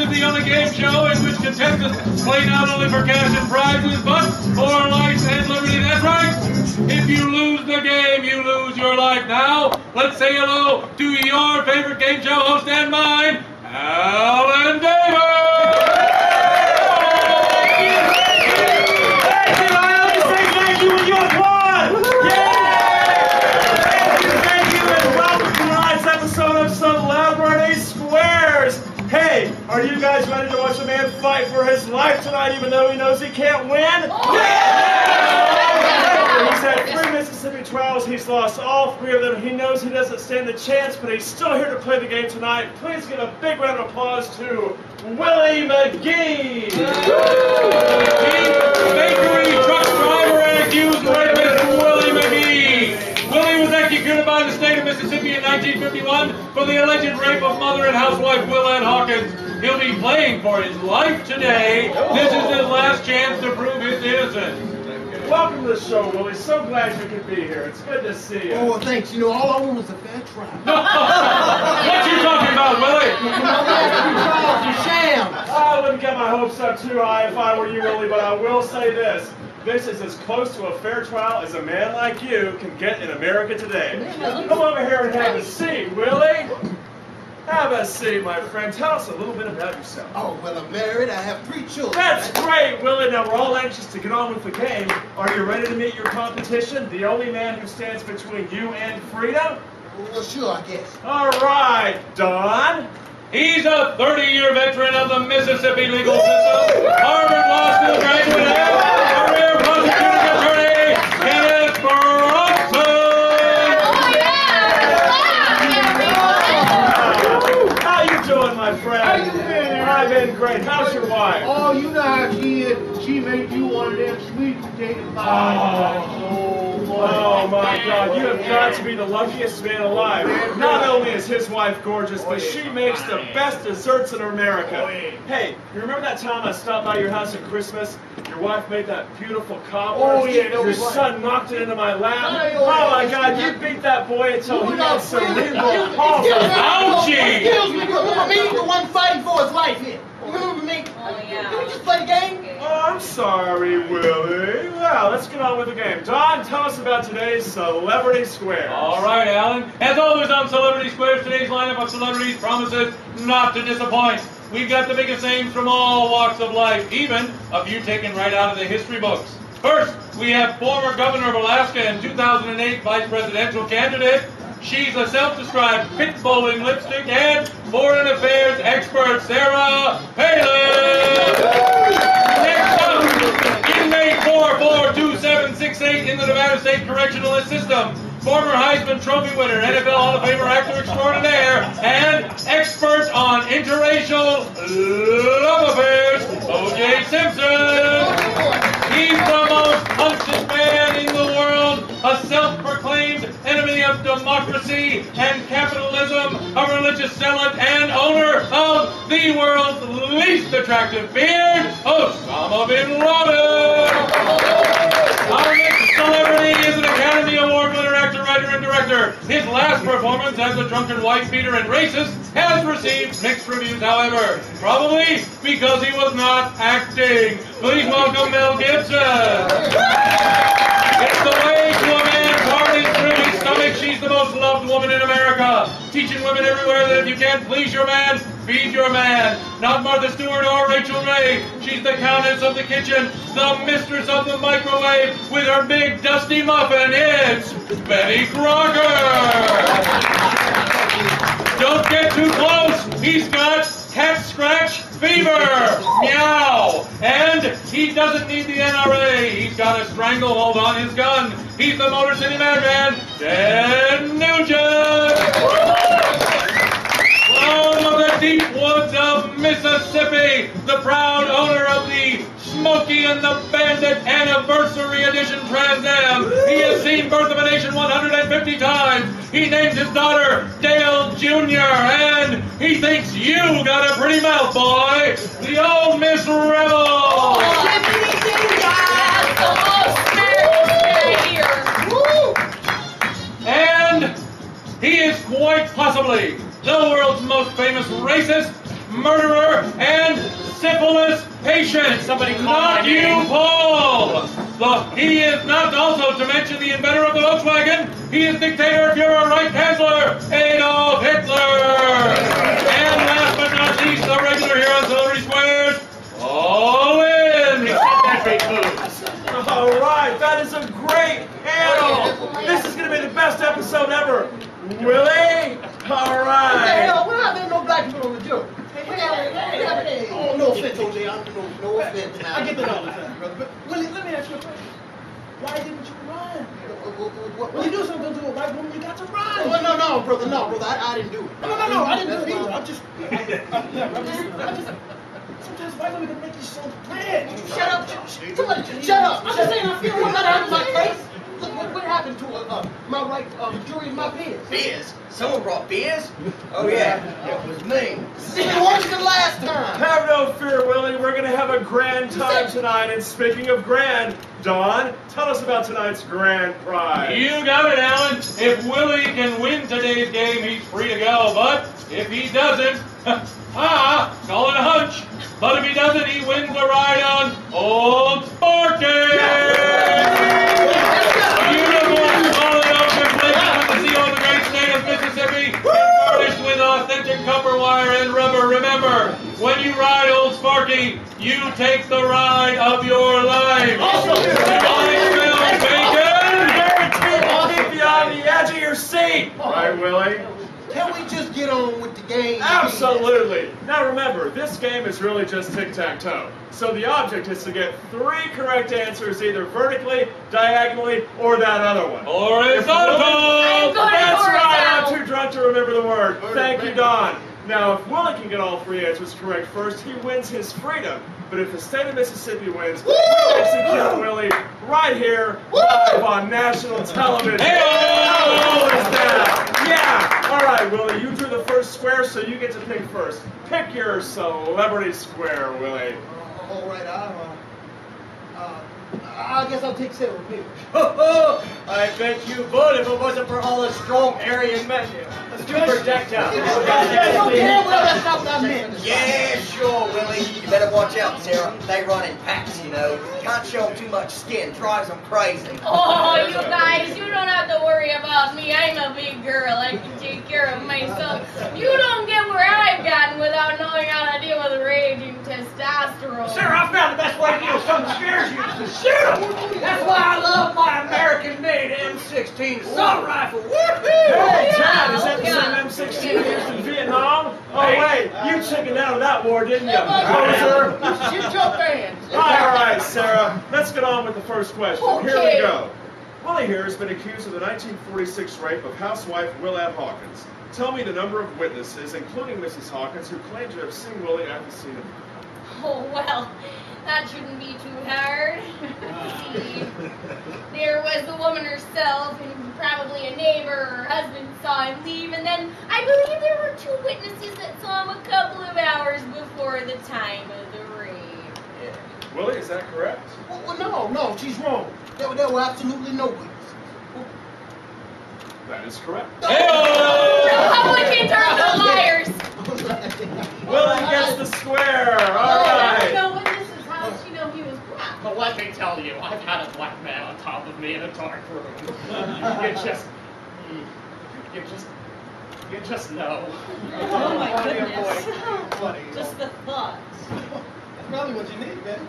Mississippi on a game show in which contestants play not only for cash and prizes, but for life and liberty. That's right. If you lose the game, you lose your life. Now, let's say hello to your favorite game show host and mine, Alan Davis. Hey, are you guys ready to watch a man fight for his life tonight even though he knows he can't win? Yeah! He's had 3 Mississippi trials. He's lost all 3 of them. He knows he doesn't stand a chance, but he's still here to play the game tonight. Please give a big round of applause to Willie McGee! Bakery truck driver and accused rapist Willie McGee. Willie was executed by the state of Mississippi in 1951 for the alleged rape of mother and housewife Willette Hawkins. He'll be playing for his life today. This is his last chance to prove his innocence. Welcome to the show, Willie. So glad you could be here. It's good to see you. Oh, thanks. You know, all I want was a fair trial. What you talking about, Willie? You sham. I wouldn't get my hopes up too high if I were you, Willie, but I will say this. This is as close to a fair trial as a man like you can get in America today. Come over here and have a seat, Willie. Have a seat, my friend. Tell us a little bit about yourself. Oh, well, I'm married. I have 3 children. That's great, Willie. Now, we're all anxious to get on with the game. Are you ready to meet your competition? The only man who stands between you and freedom? Well, sure, I guess. All right, Don. He's a 30-year veteran of the Mississippi legal system, Harvard Law School graduate, and career prosecuting attorney, Kenneth Bronson. How you doing, my friend? How you been? I've been great. How's your wife? Oh, you know how she is. She made you one of them sweet potato pies. Oh my God, you have got to be the luckiest man alive. Not only is his wife gorgeous, but she makes the best desserts in America. Hey, you remember that time I stopped by your house at Christmas? Your wife made that beautiful cobbler. Oh, yeah, that Your was right. son knocked it into my lap. Oh my God, you beat that boy until he had cerebral palsy. Ouchie! Excuse me, remember me, the one fighting for his life here. Remember me? Oh, yeah. Can we just play the game? Oh, I'm sorry, Willie. Well, let's get on with the game. Don, tell us about today's Celebrity Square. All right, Alan. As always on Celebrity Squares, today's lineup of celebrities promises not to disappoint. We've got the biggest names from all walks of life, even a few taken right out of the history books. First, we have former governor of Alaska and 2008 vice presidential candidate. She's a self-described pit-bowling lipstick and foreign affairs expert, Sarah Palin. Next up, inmate 442768 in the Nevada State Correctional System, former Heisman Trophy winner, NFL Hall of Famer, actor extraordinaire, and expert on interracial love affairs, O.J. Simpson. He's the most hunted man in the world, a self-proclaimed enemy of democracy and capitalism, a religious zealot, and owner of the world's least attractive beard, Osama bin Laden. Our next celebrity is an Academy Award winner, actor, writer, and director. His last performance as a drunken wife beater and racist has received mixed reviews, however, probably because he was not acting. Please welcome Mel Gibson. It's the way to a man parting through his stomach. She's the most loved woman in America, teaching women everywhere that if you can't please your man, feed your man. Not Martha Stewart or Rachel Ray. She's the countess of the kitchen, the mistress of the microwave, with her big dusty muffin. It's Betty Crocker. Don't get too close. He's got cat scratch fever. Meow. And he doesn't need the NRA. He's got a stranglehold on his gun. He's the Motor City Madman, Ted Nugent. From the deep woods of Mississippi, the proud owner of the Smokey and the Bandit Anniversary Edition Trans Am. He has seen Birth of a Nation 150 times. He named his daughter Dale Jr. And he thinks you got a pretty mouth, boy. The old Miss Rebel. And he is quite possibly the world's most famous racist, murderer, and syphilis patient. Somebody call not my you, name. Paul. He is not also to mention the inventor of the Volkswagen. He is dictator, Fuhrer, Reich Chancellor, Adolf Hitler. And last but not least, the regular here on Celebrity Squares, all in. All right, that is a great panel. This is going to be the best episode ever. Willie? All right. Hell, we're not letting no black people on the joke. Hey. Oh, no offense, Jose. No offense. I get that all the time, brother. But Willie, let me ask you a question. Why didn't you run? When you do something to a white woman, you got to run. Oh, no, brother. No, brother. I didn't do it. No, I didn't do it either. I'm just. Sometimes white women can make you so mad. Shut up. Somebody, shut up. I'm just saying I feel one letter out of my face. Look, what happened to my right jury and my peers? Beers? Someone brought beers? Oh yeah, it was me. Even worse than last time. Have no fear, Willie. We're going to have a grand time tonight. And speaking of grand, Dawn, tell us about tonight's grand prize. You got it, Alan. If Willie can win today's game, he's free to go. But if he doesn't, call it a hunch. But if he doesn't, he wins the ride on Old Sparky. Beautiful, solid oak completed with the seal of the great state of Mississippi, and garnished with authentic copper wire and rubber. Remember, when you ride Old Sparky, you take the ride of your life. Guaranteed to keep you on the edge of your seat. Right, Willie? Can we just get on with the game? Absolutely. Now remember, this game is really just tic-tac-toe. So the object is to get 3 correct answers, either vertically, diagonally, or that other one. Horizontal! That's right, I'm too drunk to remember the word. Thank you, Don. Now, if Willie can get all 3 answers correct first, he wins his freedom. But if the state of Mississippi wins, we'll execute Willie right here, live on national television. How cool is that? Yeah. All right, Willie, you drew the first square, so you get to pick first. Pick your celebrity square, Willie. All right, I guess I'll take Sarah Page. I bet you would if it wasn't for all the strong Aryan men here. Projectile. That's not what I meant. Yeah, sure, Willie. You better watch out, Sarah. They run in packs, you know. Can't show them too much skin. Drives them crazy. Oh, you guys, you don't have to worry about me. I'm a big girl. I can take care of myself. You don't get where I've gotten without knowing how to deal with raging testosterone. Sarah, I found the best way to deal with something that scares you. Shoot 'em! That's why I love my American-made M16 assault rifle. Woohoo! Hey, Chad, is that the same M16 used in Vietnam? Oh, wait, you chickened out of that war, didn't you? Poser. Shit your pants. All right, Sarah, let's get on with the first question. Here we Okay. go. Willie here has been accused of the 1946 rape of housewife Willette Hawkins. Tell me the number of witnesses, including Mrs. Hawkins, who claim to have seen Willie at the scene of the crime. Oh, well, that shouldn't be too hard. See, there was the woman herself, and probably a neighbor or her husband saw him leave, and then I believe there were 2 witnesses that saw him a couple of hours before the time of the rape. Willie, is that correct? Well, no, she's wrong. There were absolutely no witnesses. That is correct. Public in terms of liars. Willie gets the square. All There were right. no witnesses. How did she know he was black? But let me tell you, I've had a black man on top of me in a dark room. You just know. Oh my goodness. Just the thought. That's probably what you need, man.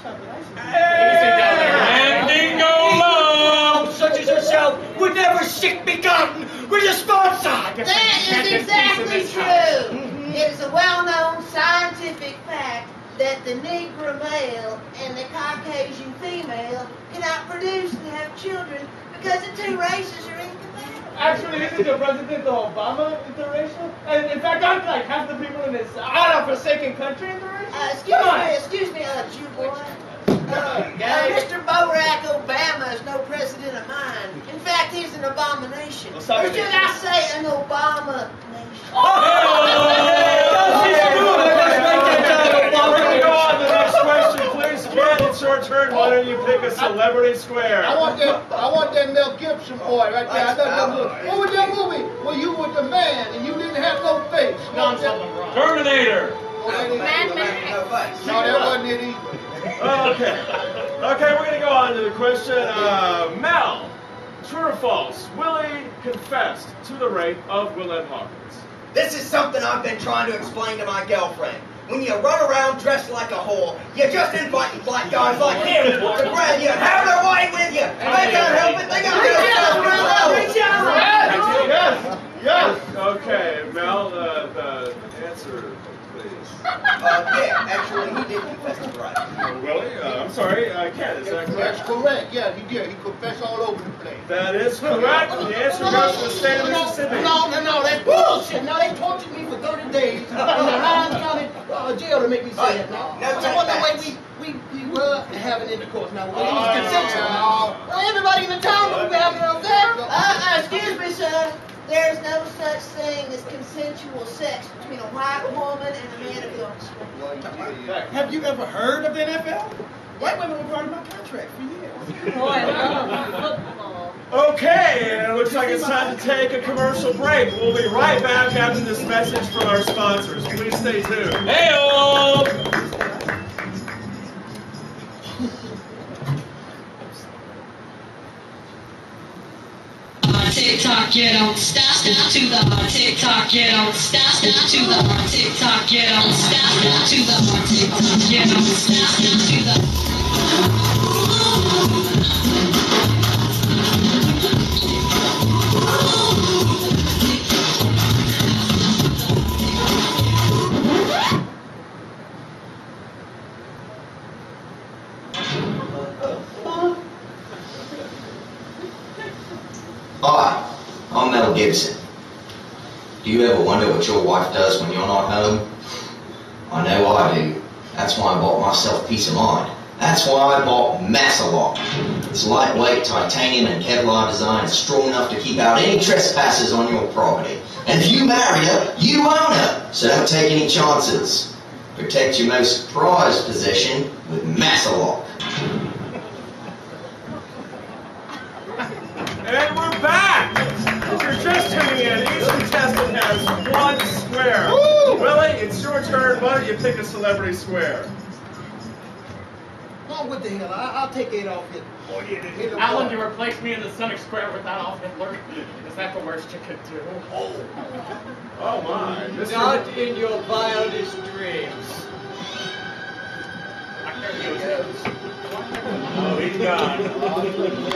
Chocolate ice. Easy down there. And dingo low! Such as yourself would never sick be gotten with a sponsor. That is exactly true. It is a well-known scientific fact that the Negro male and the Caucasian female cannot produce and have children because the 2 races are incompatible. Actually, isn't the President Obama interracial? And in fact, aren't like half the people in this God-forsaken country interracial? Excuse me, Jew boy. Mr. Barack Obama is no president of mine. In fact, he's an abomination. Or should I say an Obama nation? We're going to go on to the next question, please. Ken, it's your turn. Why don't you pick a celebrity square? I want that Mel Gibson boy right there. What was that movie? Where you were the man and you didn't have no face? Non-Southern Run. Terminator. Mad Max. No thanks. No, that wasn't it either. Okay. Okay, we're gonna go on to the question. Mel, true or false? Willie confessed to the rape of Willette Hawkins. This is something I've been trying to explain to my girlfriend. When you run around dressed like a whore, you're just inviting black guys like him to grab you and have their way with you. They can't help it. They got Yes. Yes. Okay, Mel, the answer, please. Yeah, actually, he did confess to the rape. Willie, I'm sorry, Ken, is that That's correct? correct. Yeah, he did. He confessed all over the place. That is correct. The answer goes to the state of Mississippi. No, that's bullshit. Now they tortured me for 30 days in the Hines County jail to make me say it. Now, No, so what the way we were having intercourse. Now, it was consensual. Well, everybody in the town knew we were having it there. Excuse me, sir. There's no such thing as consensual sex between a white woman and a man of your race. Have you ever heard of the NFL? White women were part of my contract for years. Boy, I love football. Okay, and it looks like it's time to take a commercial break. We'll be right back after this message from our sponsors. Please stay tuned. Hey-o! TikTok, you don't stop to the TikTok, you don't stop to the TikTok, you don't stop to the TikTok, you don't stop to the. Hi, I'm Mel Gibson. Do you ever wonder what your wife does when you're not home? I know I do. That's why I bought myself peace of mind. That's why I bought Massalock. It's lightweight titanium and Kevlar design, strong enough to keep out any trespassers on your property. And if you marry her, you own her. So don't take any chances. Protect your most prized possession with Massalock. And we're back! If you're just tuning in, each contestant has one square. Willie, it's your turn. Why don't you pick a celebrity square? Oh, what the hell? I'll take Adolf Hitler. Oh, yeah, Alan, you replace me in the Center Square with Adolf Hitler. Is that the worst you could do? Oh my. Not in your wildest dreams. Oh, he's gone.